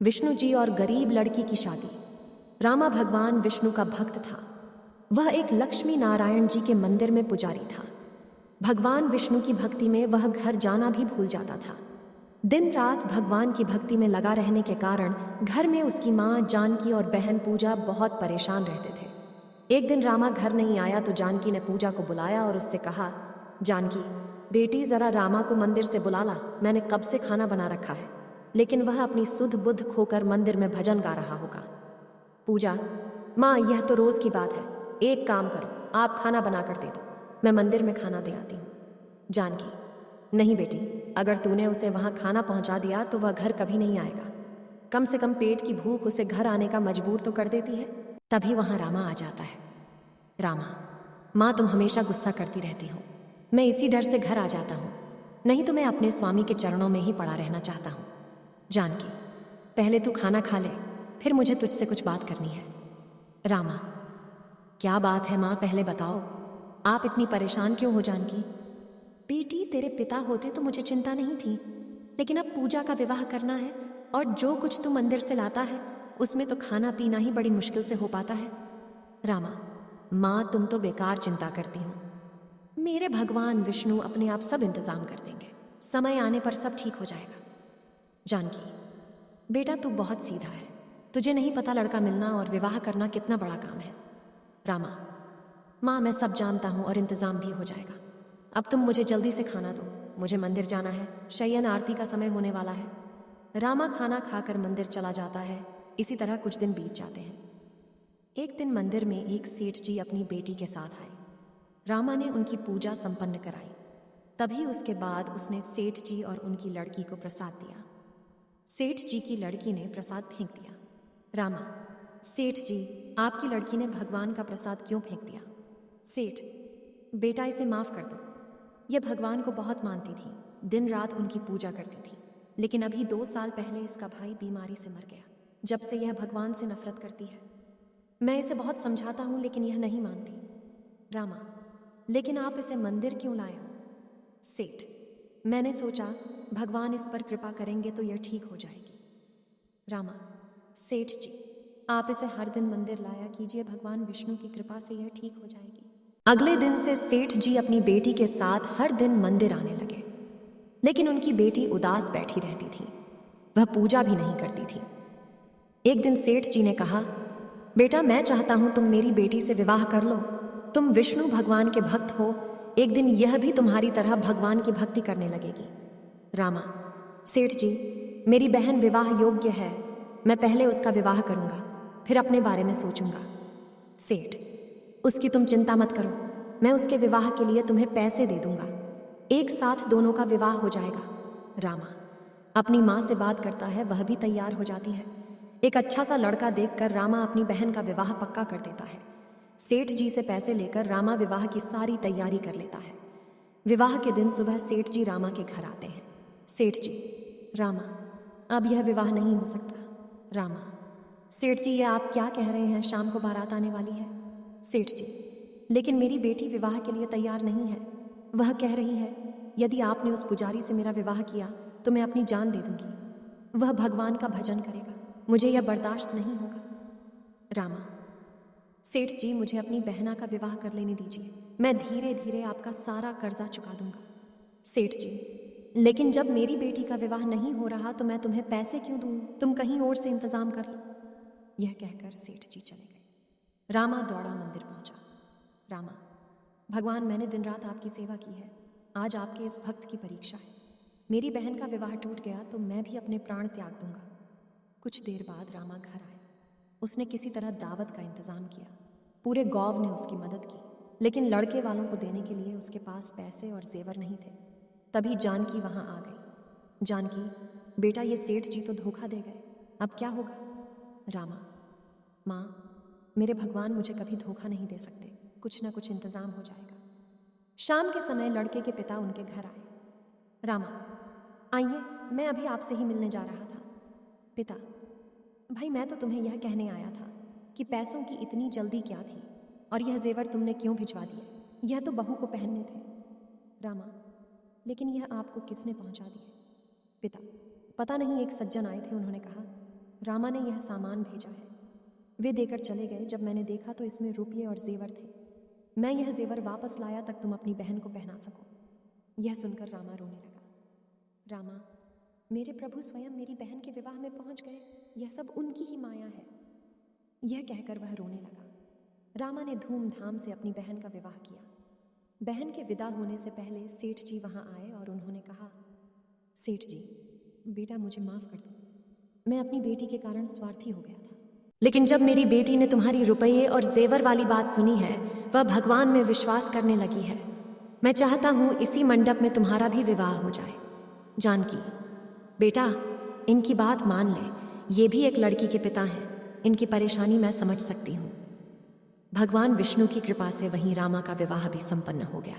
विष्णु जी और गरीब लड़की की शादी। रामा भगवान विष्णु का भक्त था। वह एक लक्ष्मी नारायण जी के मंदिर में पुजारी था। भगवान विष्णु की भक्ति में वह घर जाना भी भूल जाता था। दिन रात भगवान की भक्ति में लगा रहने के कारण घर में उसकी माँ जानकी और बहन पूजा बहुत परेशान रहते थे। एक दिन रामा घर नहीं आया तो जानकी ने पूजा को बुलाया और उससे कहा, जानकी बेटी जरा रामा को मंदिर से बुला ला, मैंने कब से खाना बना रखा है, लेकिन वह अपनी सुध बुध खोकर मंदिर में भजन गा रहा होगा। पूजा, माँ यह तो रोज की बात है, एक काम करो, आप खाना बना कर दे दो, मैं मंदिर में खाना दे आती हूँ। जानकी, नहीं बेटी, अगर तूने उसे वहां खाना पहुंचा दिया तो वह घर कभी नहीं आएगा। कम से कम पेट की भूख उसे घर आने का मजबूर तो कर देती है। तभी वहां रामा आ जाता है। रामा, माँ तुम हमेशा गुस्सा करती रहती हो, मैं इसी डर से घर आ जाता हूँ, नहीं तो मैं अपने स्वामी के चरणों में ही पड़ा रहना चाहता हूँ। जानकी, पहले तू खाना खा ले, फिर मुझे तुझसे कुछ बात करनी है। रामा, क्या बात है माँ, पहले बताओ, आप इतनी परेशान क्यों हो जानकी? बेटी तेरे पिता होते तो मुझे चिंता नहीं थी, लेकिन अब पूजा का विवाह करना है और जो कुछ तू मंदिर से लाता है उसमें तो खाना पीना ही बड़ी मुश्किल से हो पाता है। रामा, माँ तुम तो बेकार चिंता करती हो, मेरे भगवान विष्णु अपने आप सब इंतजाम कर देंगे, समय आने पर सब ठीक हो जाएगा। जानकी, बेटा तू बहुत सीधा है, तुझे नहीं पता लड़का मिलना और विवाह करना कितना बड़ा काम है। रामा, माँ मैं सब जानता हूँ और इंतजाम भी हो जाएगा, अब तुम मुझे जल्दी से खाना दो, मुझे मंदिर जाना है, शयन आरती का समय होने वाला है। रामा खाना खाकर मंदिर चला जाता है। इसी तरह कुछ दिन बीत जाते हैं। एक दिन मंदिर में एक सेठ जी अपनी बेटी के साथ आए। रामा ने उनकी पूजा संपन्न कराई। तभी उसके बाद उसने सेठ जी और उनकी लड़की को प्रसाद दिया। सेठ जी की लड़की ने प्रसाद फेंक दिया। रामा, सेठ जी आपकी लड़की ने भगवान का प्रसाद क्यों फेंक दिया? सेठ, बेटा इसे माफ कर दो, यह भगवान को बहुत मानती थी, दिन रात उनकी पूजा करती थी, लेकिन अभी 2 साल पहले इसका भाई बीमारी से मर गया, जब से यह भगवान से नफरत करती है। मैं इसे बहुत समझाता हूं लेकिन यह नहीं मानती। रामा, लेकिन आप इसे मंदिर क्यों लाए हो? सेठ, मैंने सोचा भगवान इस पर कृपा करेंगे तो यह ठीक हो जाएगी। रामा, सेठ जी आप इसे हर दिन मंदिर लाया कीजिए, भगवान विष्णु की कृपा से यह ठीक हो जाएगी। अगले दिन से सेठ जी अपनी बेटी के साथ हर दिन मंदिर आने लगे, लेकिन उनकी बेटी उदास बैठी रहती थी, वह पूजा भी नहीं करती थी। एक दिन सेठ जी ने कहा, बेटा मैं चाहता हूं तुम मेरी बेटी से विवाह कर लो, तुम विष्णु भगवान के भक्त हो, एक दिन यह भी तुम्हारी तरह भगवान की भक्ति करने लगेगी। रामा, सेठ जी मेरी बहन विवाह योग्य है, मैं पहले उसका विवाह करूंगा, फिर अपने बारे में सोचूंगा। सेठ, उसकी तुम चिंता मत करो, मैं उसके विवाह के लिए तुम्हें पैसे दे दूंगा, एक साथ दोनों का विवाह हो जाएगा। रामा, अपनी माँ से बात करता है, वह भी तैयार हो जाती है। एक अच्छा सा लड़का देखकर रामा अपनी बहन का विवाह पक्का कर देता है। सेठ जी से पैसे लेकर रामा विवाह की सारी तैयारी कर लेता है। विवाह के दिन सुबह सेठ जी रामा के घर आते हैं। सेठ जी, रामा, अब यह विवाह नहीं हो सकता। रामा, सेठ जी ये आप क्या कह रहे हैं, शाम को बारात आने वाली है। सेठ जी, लेकिन मेरी बेटी विवाह के लिए तैयार नहीं है, वह कह रही है यदि आपने उस पुजारी से मेरा विवाह किया तो मैं अपनी जान दे दूंगी, वह भगवान का भजन करेगा, मुझे यह बर्दाश्त नहीं होगा। रामा, सेठ जी मुझे अपनी बहना का विवाह कर लेने दीजिए, मैं धीरे धीरे आपका सारा कर्जा चुका दूंगा। सेठ जी, लेकिन जब मेरी बेटी का विवाह नहीं हो रहा तो मैं तुम्हें पैसे क्यों दूं, तुम कहीं और से इंतजाम कर लो। यह कहकर सेठ जी चले गए। रामा दौड़ा मंदिर पहुंचा। रामा, भगवान मैंने दिन रात आपकी सेवा की है, आज आपके इस भक्त की परीक्षा है, मेरी बहन का विवाह टूट गया तो मैं भी अपने प्राण त्याग दूंगा। कुछ देर बाद रामा घर आया। उसने किसी तरह दावत का इंतजाम किया, पूरे गांव ने उसकी मदद की, लेकिन लड़के वालों को देने के लिए उसके पास पैसे और जेवर नहीं थे। तभी जानकी वहां आ गई। जानकी, बेटा ये सेठ जी तो धोखा दे गए, अब क्या होगा? रामा, माँ मेरे भगवान मुझे कभी धोखा नहीं दे सकते, कुछ ना कुछ इंतजाम हो जाएगा। शाम के समय लड़के के पिता उनके घर आए। रामा, आइए, मैं अभी आपसे ही मिलने जा रहा था। पिता, भाई मैं तो तुम्हें यह कहने आया था कि पैसों की इतनी जल्दी क्या थी और यह जेवर तुमने क्यों भिजवा दिए, यह तो बहू को पहनने थे। रामा, लेकिन यह आपको किसने पहुंचा दिए? पिता, पता नहीं, एक सज्जन आए थे, उन्होंने कहा। रामा ने यह सामान भेजा है। वे देकर चले गए। जब मैंने देखा तो इसमें रुपये और जेवर थे। मैं यह जेवर वापस लाया तक तुम अपनी बहन को पहना सको। यह सुनकर रामा रोने लगा। रामा, मेरे प्रभु स्वयं मेरी बहन के विवाह में पहुंच गए। यह सब उनकी ही माया है। यह कहकर वह रोने लगा। रामा ने धूमधाम से अपनी बहन का विवाह किया। बहन के विदा होने से पहले सेठ जी वहां आए और उन्होंने कहा, सेठ जी, बेटा मुझे माफ कर दो। मैं अपनी बेटी के कारण स्वार्थी हो गया था, लेकिन जब मेरी बेटी ने तुम्हारी रुपये और जेवर वाली बात सुनी है, वह भगवान में विश्वास करने लगी है। मैं चाहता हूं इसी मंडप में तुम्हारा भी विवाह हो जाए। जानकी, बेटा इनकी बात मान ले। ये भी एक लड़की के पिता हैं। इनकी परेशानी मैं समझ सकती हूँ। भगवान विष्णु की कृपा से वहीं रामा का विवाह भी संपन्न हो गया।